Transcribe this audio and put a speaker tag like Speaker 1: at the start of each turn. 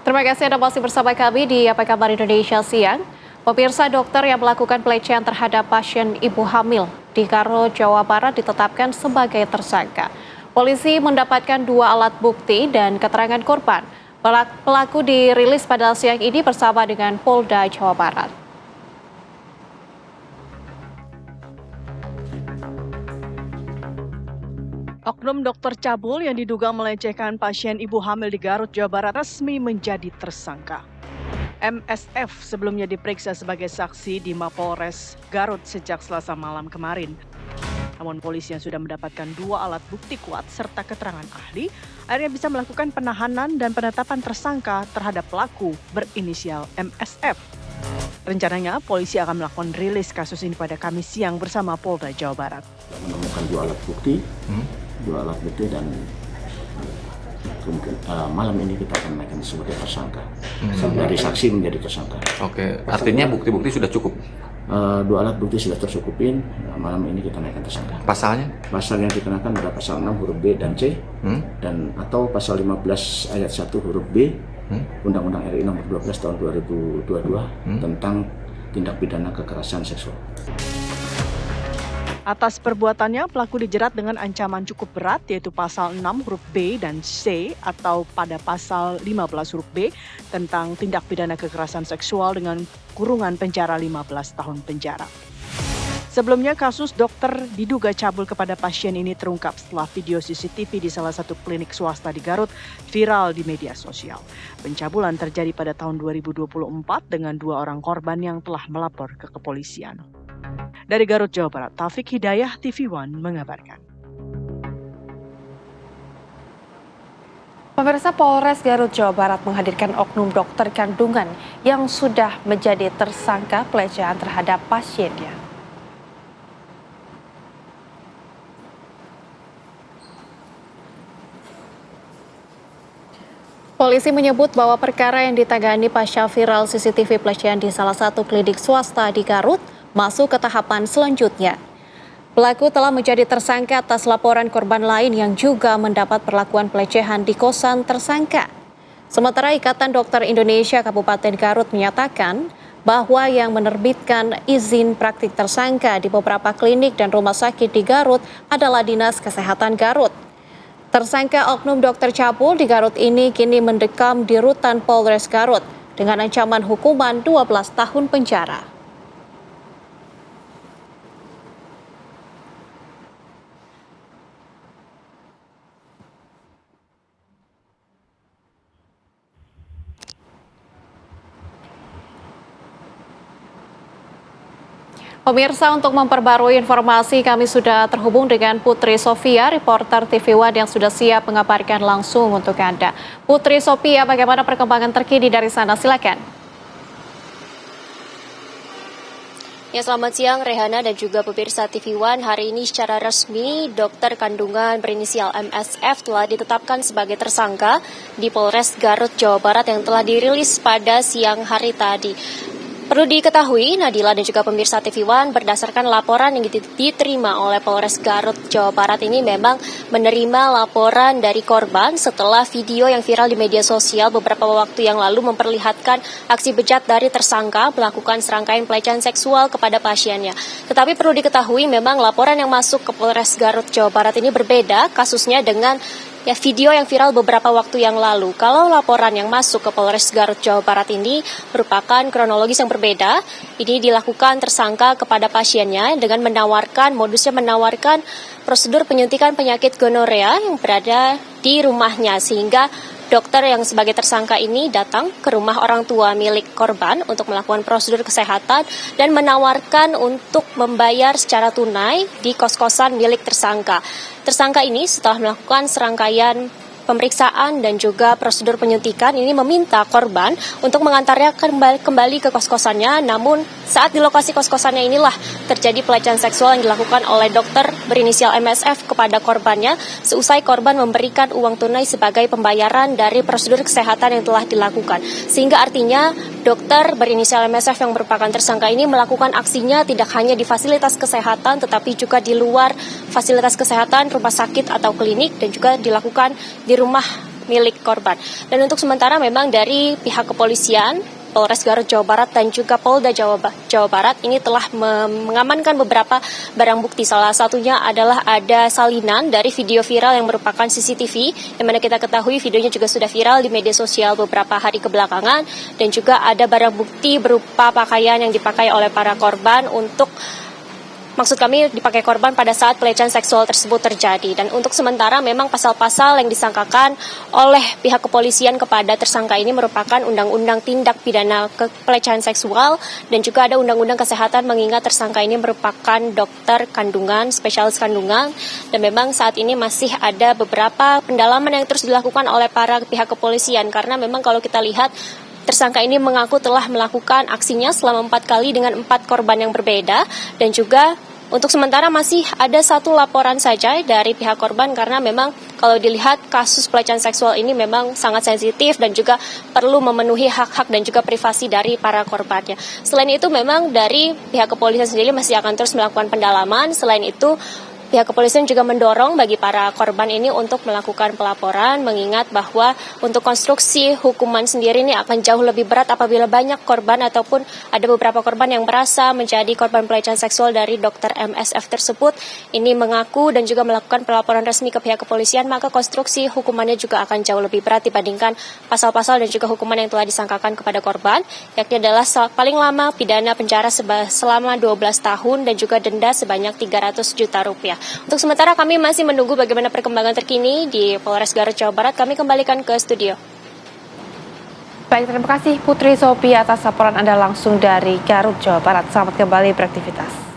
Speaker 1: Terima kasih Anda masih bersama kami di Apa Kabar Indonesia Siang. Pemirsa, dokter yang melakukan pelecehan terhadap pasien ibu hamil di Garut, Jawa Barat ditetapkan sebagai tersangka. Polisi mendapatkan 2 alat bukti dan keterangan korban. Pelaku dirilis pada siang ini bersama dengan Polda Jawa Barat.
Speaker 2: Oknum dokter cabul yang diduga melecehkan pasien ibu hamil di Garut, Jawa Barat resmi menjadi tersangka. MSF sebelumnya diperiksa sebagai saksi di Mapolres Garut sejak Selasa malam kemarin. Namun polisi yang sudah mendapatkan 2 alat bukti kuat serta keterangan ahli, akhirnya bisa melakukan penahanan dan penetapan tersangka terhadap pelaku berinisial MSF. Rencananya polisi akan melakukan rilis kasus ini pada Kamis siang bersama Polda Jawa Barat.
Speaker 3: Menemukan 2 alat bukti dan malam ini kita akan naikkan sebagai tersangka. Dari saksi menjadi tersangka.
Speaker 4: Oke, artinya bukti-bukti sudah cukup?
Speaker 3: 2 alat bukti sudah tercukupin, malam ini kita naikkan tersangka.
Speaker 4: Pasalnya?
Speaker 3: Pasal yang dikenakan adalah pasal 6 huruf B dan C, dan atau pasal 15 ayat 1 huruf B, Undang-Undang RI nomor 12 tahun 2022 tentang tindak pidana kekerasan seksual.
Speaker 2: Atas perbuatannya, pelaku dijerat dengan ancaman cukup berat, yaitu pasal 6 huruf B dan C atau pada pasal 15 huruf B tentang tindak pidana kekerasan seksual dengan kurungan penjara 15 tahun penjara. Sebelumnya, kasus dokter diduga cabul kepada pasien ini terungkap setelah video CCTV di salah satu klinik swasta di Garut viral di media sosial. Pencabulan terjadi pada tahun 2024 dengan 2 orang korban yang telah melapor ke kepolisian. Dari Garut, Jawa Barat, Taufik Hidayah, TV One mengabarkan.
Speaker 1: Pemirsa, Polres Garut, Jawa Barat menghadirkan oknum dokter kandungan yang sudah menjadi tersangka pelecehan terhadap pasiennya. Polisi menyebut bahwa perkara yang ditangani pasca viral CCTV pelecehan di salah satu klinik swasta di Garut masuk ke tahapan selanjutnya. Pelaku telah menjadi tersangka atas laporan korban lain yang juga mendapat perlakuan pelecehan di kosan tersangka. Sementara Ikatan Dokter Indonesia Kabupaten Garut menyatakan bahwa yang menerbitkan izin praktik tersangka di beberapa klinik dan rumah sakit di Garut adalah Dinas Kesehatan Garut. Tersangka oknum dokter cabul di Garut ini kini mendekam di Rutan Polres Garut dengan ancaman hukuman 12 tahun penjara. Pemirsa, untuk memperbarui informasi kami sudah terhubung dengan Putri Sofia, reporter TV One yang sudah siap mengabarkan langsung untuk Anda. Putri Sofia, bagaimana perkembangan terkini dari sana? Silakan.
Speaker 5: Ya, selamat siang Rehana dan juga pemirsa TV One. Hari ini secara resmi dokter kandungan berinisial MSF telah ditetapkan sebagai tersangka di Polres Garut, Jawa Barat yang telah dirilis pada siang hari tadi. Perlu diketahui, Nadila dan juga pemirsa TV One, berdasarkan laporan yang diterima oleh Polres Garut, Jawa Barat ini memang menerima laporan dari korban setelah video yang viral di media sosial beberapa waktu yang lalu memperlihatkan aksi bejat dari tersangka melakukan serangkaian pelecehan seksual kepada pasiennya. Tetapi perlu diketahui memang laporan yang masuk ke Polres Garut, Jawa Barat ini berbeda kasusnya dengan video yang viral beberapa waktu yang lalu. Kalau laporan yang masuk ke Polres Garut, Jawa Barat ini merupakan kronologis yang berbeda. Ini dilakukan tersangka kepada pasiennya dengan modusnya menawarkan prosedur penyuntikan penyakit gonorea yang berada di rumahnya, sehingga dokter yang sebagai tersangka ini datang ke rumah orang tua milik korban untuk melakukan prosedur kesehatan dan menawarkan untuk membayar secara tunai di kos-kosan milik tersangka. Tersangka ini setelah melakukan serangkaian pemeriksaan dan juga prosedur penyuntikan ini meminta korban untuk mengantarnya kembali ke kos-kosannya. Namun saat di lokasi kos-kosannya inilah terjadi pelecehan seksual yang dilakukan oleh dokter berinisial MSF kepada korbannya seusai korban memberikan uang tunai sebagai pembayaran dari prosedur kesehatan yang telah dilakukan. Sehingga artinya dokter berinisial MSF yang merupakan tersangka ini melakukan aksinya tidak hanya di fasilitas kesehatan tetapi juga di luar fasilitas kesehatan, rumah sakit atau klinik, dan juga dilakukan di rumah milik korban. Dan untuk sementara memang dari pihak kepolisian, Polres Garut Jawa Barat dan juga Polda Jawa Barat ini telah mengamankan beberapa barang bukti. Salah satunya adalah ada salinan dari video viral yang merupakan CCTV, yang mana kita ketahui videonya juga sudah viral di media sosial beberapa hari kebelakangan, dan juga ada barang bukti berupa pakaian yang dipakai oleh para korban dipakai korban pada saat pelecehan seksual tersebut terjadi. Dan untuk sementara memang pasal-pasal yang disangkakan oleh pihak kepolisian kepada tersangka ini merupakan Undang-Undang Tindak Pidana Pelecehan Seksual dan juga ada Undang-Undang Kesehatan, mengingat tersangka ini merupakan dokter kandungan, spesialis kandungan, dan memang saat ini masih ada beberapa pendalaman yang terus dilakukan oleh para pihak kepolisian, karena memang kalau kita lihat tersangka ini mengaku telah melakukan aksinya selama 4 kali dengan 4 korban yang berbeda, dan juga untuk sementara masih ada 1 laporan saja dari pihak korban, karena memang kalau dilihat kasus pelecehan seksual ini memang sangat sensitif dan juga perlu memenuhi hak-hak dan juga privasi dari para korbannya. Selain itu memang dari pihak kepolisian sendiri masih akan terus melakukan pendalaman. Selain itu pihak kepolisian juga mendorong bagi para korban ini untuk melakukan pelaporan, mengingat bahwa untuk konstruksi hukuman sendiri ini akan jauh lebih berat apabila banyak korban ataupun ada beberapa korban yang merasa menjadi korban pelecehan seksual dari dokter MSF tersebut ini mengaku dan juga melakukan pelaporan resmi ke pihak kepolisian, maka konstruksi hukumannya juga akan jauh lebih berat dibandingkan pasal-pasal dan juga hukuman yang telah disangkakan kepada korban, yakni adalah paling lama pidana penjara selama 12 tahun dan juga denda sebanyak 300 juta rupiah. Untuk sementara kami masih menunggu bagaimana perkembangan terkini di Polres Garut Jawa Barat. Kami kembalikan ke studio.
Speaker 1: Baik, terima kasih Putri Sophie atas laporan Anda langsung dari Garut Jawa Barat. Selamat kembali beraktivitas.